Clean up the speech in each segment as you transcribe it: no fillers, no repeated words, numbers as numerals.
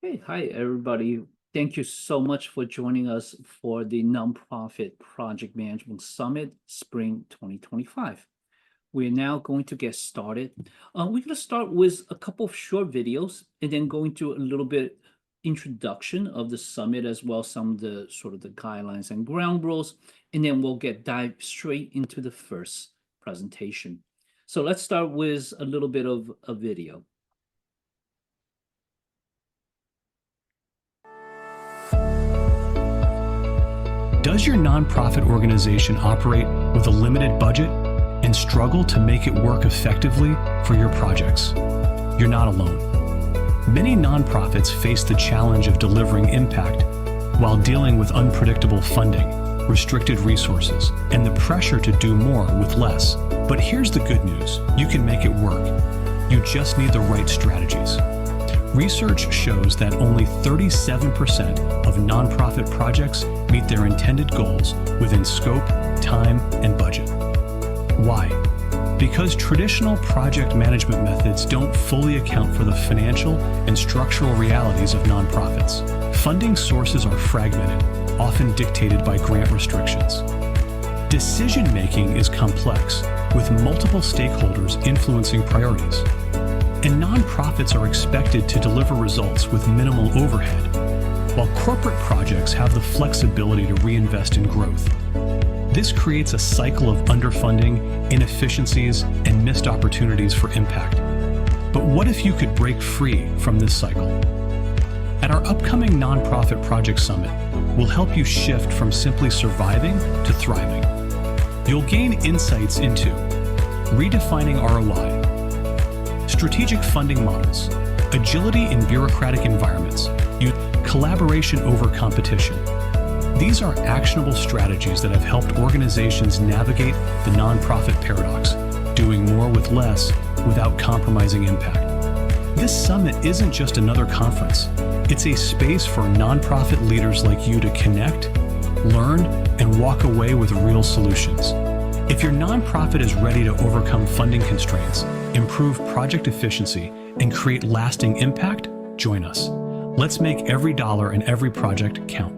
Hey, hi, everybody. Thank you so much for joining us for the Nonprofit Project Management Summit Spring 2025. We're now going to get started. We're going to start with a couple of short videos and then go into a little bit introduction of the summit as well, some of the sort of the guidelines and ground rules, and then we'll dive straight into the first presentation. So let's start with a little bit of a video. Does your nonprofit organization operate with a limited budget and struggle to make it work effectively for your projects? You're not alone. Many nonprofits face the challenge of delivering impact while dealing with unpredictable funding, restricted resources, and the pressure to do more with less. But here's the good news: you can make it work. You just need the right strategies. Research shows that only 37% of nonprofit projects meet their intended goals within scope, time, and budget. Why? Because traditional project management methods don't fully account for the financial and structural realities of nonprofits. Funding sources are fragmented, often dictated by grant restrictions. Decision-making is complex, with multiple stakeholders influencing priorities. And nonprofits are expected to deliver results with minimal overhead, while corporate projects have the flexibility to reinvest in growth. This creates a cycle of underfunding, inefficiencies, and missed opportunities for impact. But what if you could break free from this cycle? At our upcoming Nonprofit Project Summit, we'll help you shift from simply surviving to thriving. You'll gain insights into redefining ROI, strategic funding models, agility in bureaucratic environments, collaboration over competition. These are actionable strategies that have helped organizations navigate the nonprofit paradox, doing more with less without compromising impact. This summit isn't just another conference. It's a space for nonprofit leaders like you to connect, learn, and walk away with real solutions. If your nonprofit is ready to overcome funding constraints, improve project efficiency, and create lasting impact, join us. Let's make every dollar and every project count.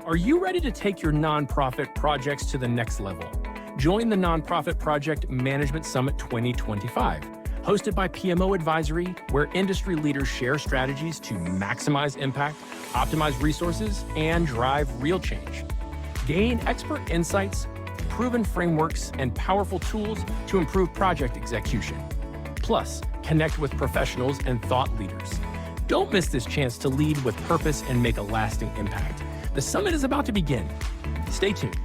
Are you ready to take your nonprofit projects to the next level? Join the Nonprofit Project Management Summit 2025, hosted by PMO Advisory, where industry leaders share strategies to maximize impact, optimize resources, and drive real change. Gain expert insights, proven frameworks, and powerful tools to improve project execution. Plus, connect with professionals and thought leaders. Don't miss this chance to lead with purpose and make a lasting impact. The summit is about to begin. Stay tuned.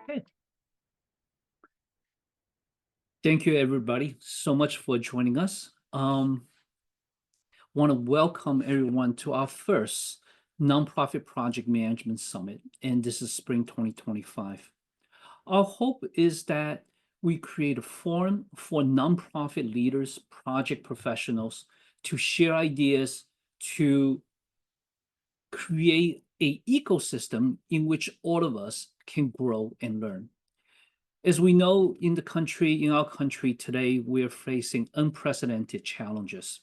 Okay. Thank you, everybody, so much for joining us. Want to welcome everyone to our first Nonprofit Project Management Summit, and this is Spring 2025. Our hope is that we create a forum for nonprofit leaders, project professionals to share ideas, to create an ecosystem in which all of us can grow and learn. As we know, in our country today, we're facing unprecedented challenges.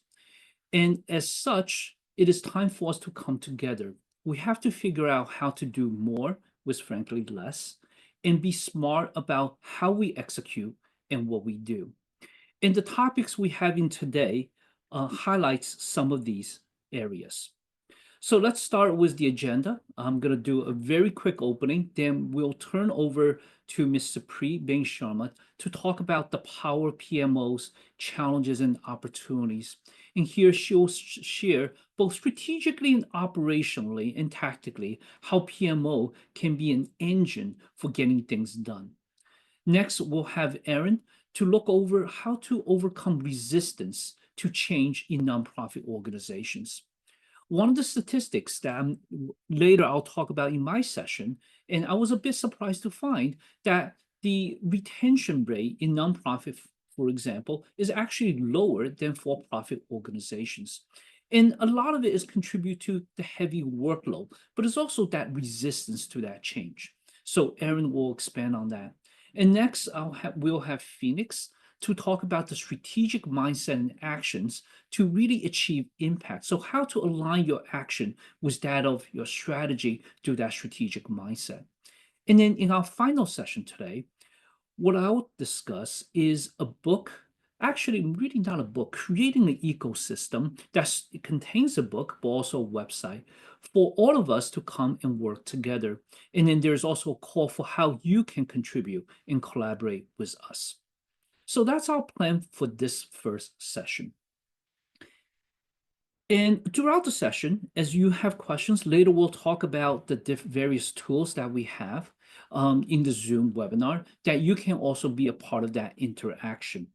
And as such, it is time for us to come together. We have to figure out how to do more with, frankly, less, and be smart about how we execute and what we do. And the topics we have in today highlights some of these areas. So let's start with the agenda. I'm going to do a very quick opening, then we'll turn over to Ms. Supreet Bing Sharma to talk about the power PMO's challenges and opportunities. And here she'll share both strategically and operationally and tactically how PMO can be an engine for getting things done. Next, we'll have Erin to look over how to overcome resistance to change in nonprofit organizations. One of the statistics that later I'll talk about in my session, and I was a bit surprised to find that the retention rate in nonprofit, for example, is actually lower than for-profit organizations. And a lot of it is contribute to the heavy workload, but it's also that resistance to that change. So Aaron will expand on that. And next, we'll have Phoenix to talk about the strategic mindset and actions to really achieve impact. So how to align your action with that of your strategy to that strategic mindset. And then in our final session today, what I'll discuss is a book, actually really not a book, creating an ecosystem that contains a book, but also a website for all of us to come and work together. And then there's also a call for how you can contribute and collaborate with us. So that's our plan for this first session. And throughout the session, as you have questions, later we'll talk about the various tools that we have in the Zoom webinar that you can also be a part of that interaction.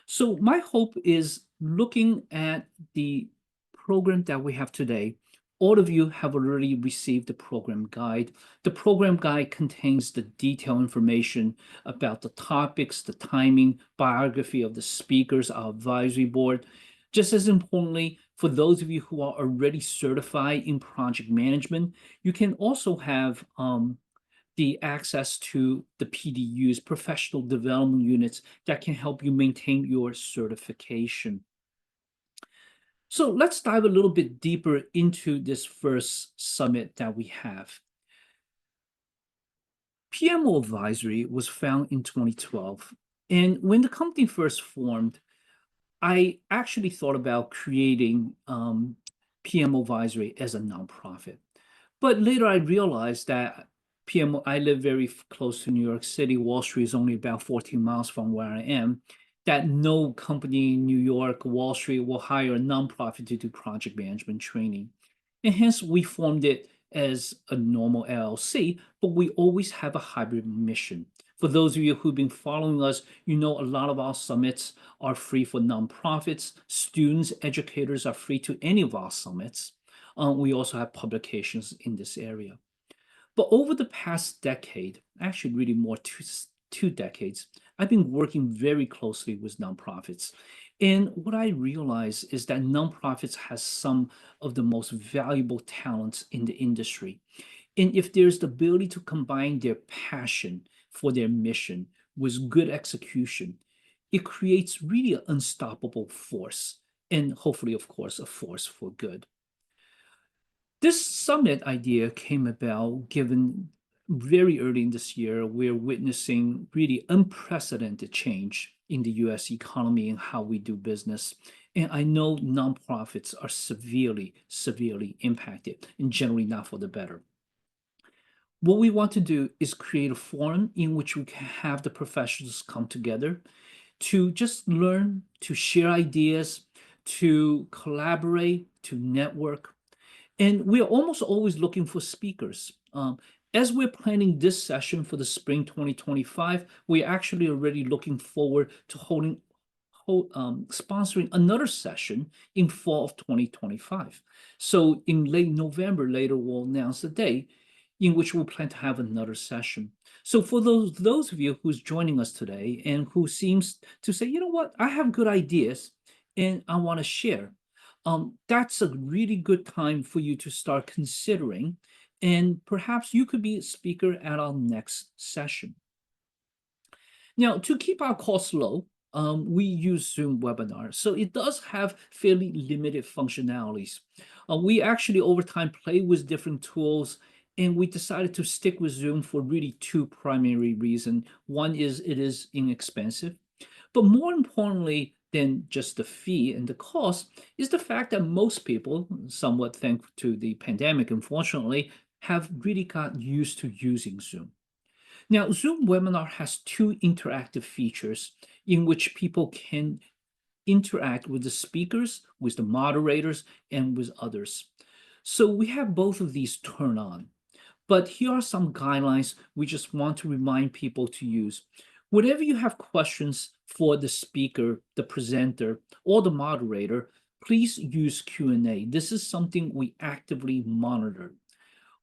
So my hope is looking at the program that we have today, all of you have already received the program guide. The program guide contains the detailed information about the topics, the timing, biography of the speakers, our advisory board. Just as importantly, for those of you who are already certified in project management, you can also have the access to the PDUs, professional development units, that can help you maintain your certification. So let's dive a little bit deeper into this first summit that we have. PMO Advisory was founded in 2012. And when the company first formed, I actually thought about creating PMO Advisory as a nonprofit. But later I realized that PMO, I live very close to New York City. Wall Street is only about 14 miles from where I am, that no company in New York, Wall Street will hire a nonprofit to do project management training. And hence we formed it as a normal LLC, but we always have a hybrid mission. For those of you who've been following us, you know a lot of our summits are free for nonprofits. Students, educators are free to any of our summits. We also have publications in this area. But over the past decade, actually really more two decades, I've been working very closely with nonprofits. And what I realize is that nonprofits has some of the most valuable talents in the industry. And if there's the ability to combine their passion for their mission with good execution, it creates really an unstoppable force, and hopefully, of course, a force for good. This summit idea came about given very early in this year, we're witnessing really unprecedented change in the US economy and how we do business. And I know nonprofits are severely, severely impacted, and generally not for the better. What we want to do is create a forum in which we can have the professionals come together to just learn, to share ideas, to collaborate, to network. And we're almost always looking for speakers. As we're planning this session for the spring 2025, we're actually already looking forward to sponsoring another session in fall of 2025. So in late November, later we'll announce the date in which we'll plan to have another session. So for those of you who's joining us today and who seems to say, you know what, I have good ideas and I want to share, that's a really good time for you to start considering, and perhaps you could be a speaker at our next session. Now, to keep our costs low, we use Zoom webinars, so it does have fairly limited functionalities. We actually over time play with different tools, and we decided to stick with Zoom for really two primary reasons. One is it is inexpensive, but more importantly than just the fee and the cost is the fact that most people, somewhat thanks to the pandemic, unfortunately, have really got used to using Zoom. Now, Zoom webinar has two interactive features in which people can interact with the speakers, with the moderators, and with others. So we have both of these turned on. But here are some guidelines we just want to remind people to use. Whenever you have questions for the speaker, the presenter, or the moderator, please use Q&A. This is something we actively monitor.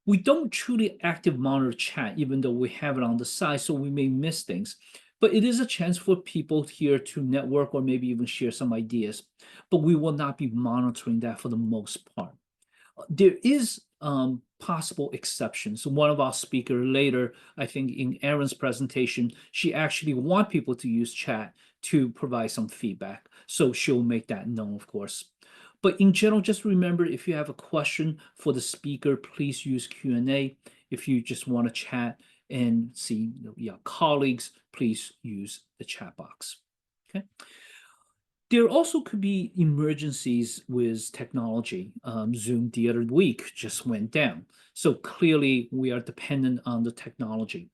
We don't truly active monitor chat, even though we have it on the side, so we may miss things. But it is a chance for people here to network or maybe even share some ideas. But we will not be monitoring that for the most part. There is possible exceptions. One of our speakers later, I think in Erin's presentation, she actually want people to use chat to provide some feedback. So she'll make that known, of course. But in general, just remember, if you have a question for the speaker, please use Q&A. If you just want to chat and see your colleagues, please use the chat box. Okay. There also could be emergencies with technology. Zoom the other week just went down. So clearly we are dependent on the technology.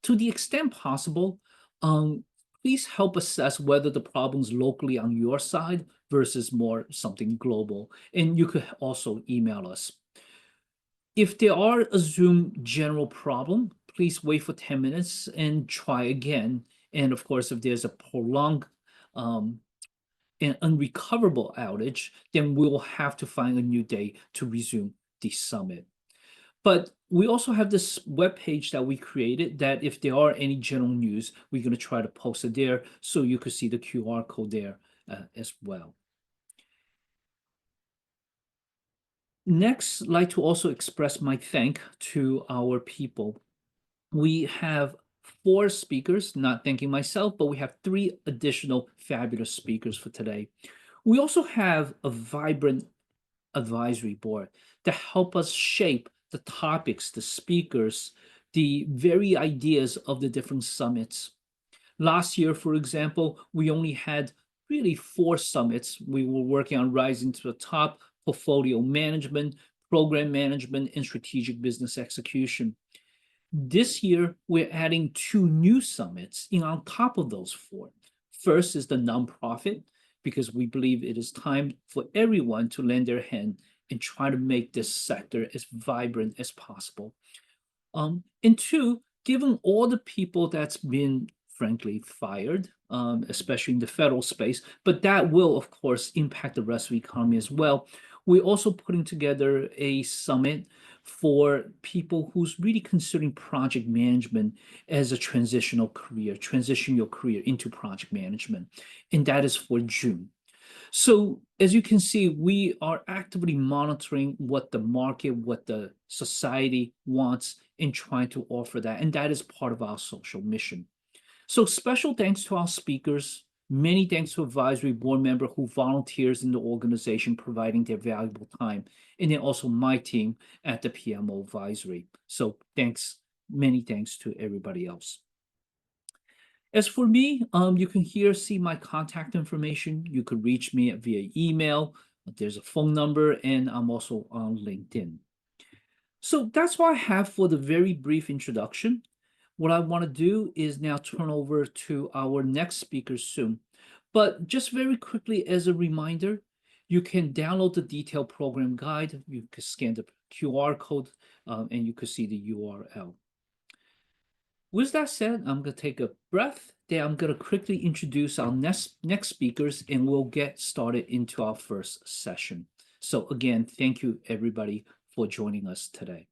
To the extent possible, please help assess whether the problem is locally on your side versus more something global. And you could also email us. If there are a Zoom general problem, please wait for 10 minutes and try again. And of course, if there's a prolonged an unrecoverable outage, then we'll have to find a new day to resume the summit. But we also have this webpage that we created that if there are any general news, we're going to try to post it there so you could see the QR code there as well. Next, I'd like to also express my thanks to our people. We have 4 speakers, not thanking myself, but we have 3 additional fabulous speakers for today. We also have a vibrant advisory board to help us shape the topics, the speakers, the very ideas of the different summits. Last year, for example, we only had really 4 summits. We were working on rising to the top, portfolio management, program management, and strategic business execution. This year, we're adding 2 new summits in on top of those 4. First is the nonprofit, because we believe it is time for everyone to lend their hand and try to make this sector as vibrant as possible. And 2, given all the people that's been, frankly, fired, especially in the federal space, but that will, of course, impact the rest of the economy as well. We're also putting together a summit for people who's really considering project management as a transitional career, transition your career into project management, and that is for June. So as you can see, we are actively monitoring what the market, what the society wants, and trying to offer that, and that is part of our social mission. So special thanks to our speakers. Many thanks to advisory board member who volunteers in the organization providing their valuable time, and then also my team at the PMO advisory. So thanks, many thanks to everybody else. As for me, you can here see my contact information. You could reach me via email. There's a phone number, and I'm also on LinkedIn. So that's what I have for the very brief introduction. What I want to do is now turn over to our next speaker soon. But just very quickly as a reminder, you can download the detailed program guide. You can scan the QR code and you can see the URL. With that said, I'm going to take a breath. Then I'm going to quickly introduce our next speakers and we'll get started into our first session. So again, thank you everybody for joining us today.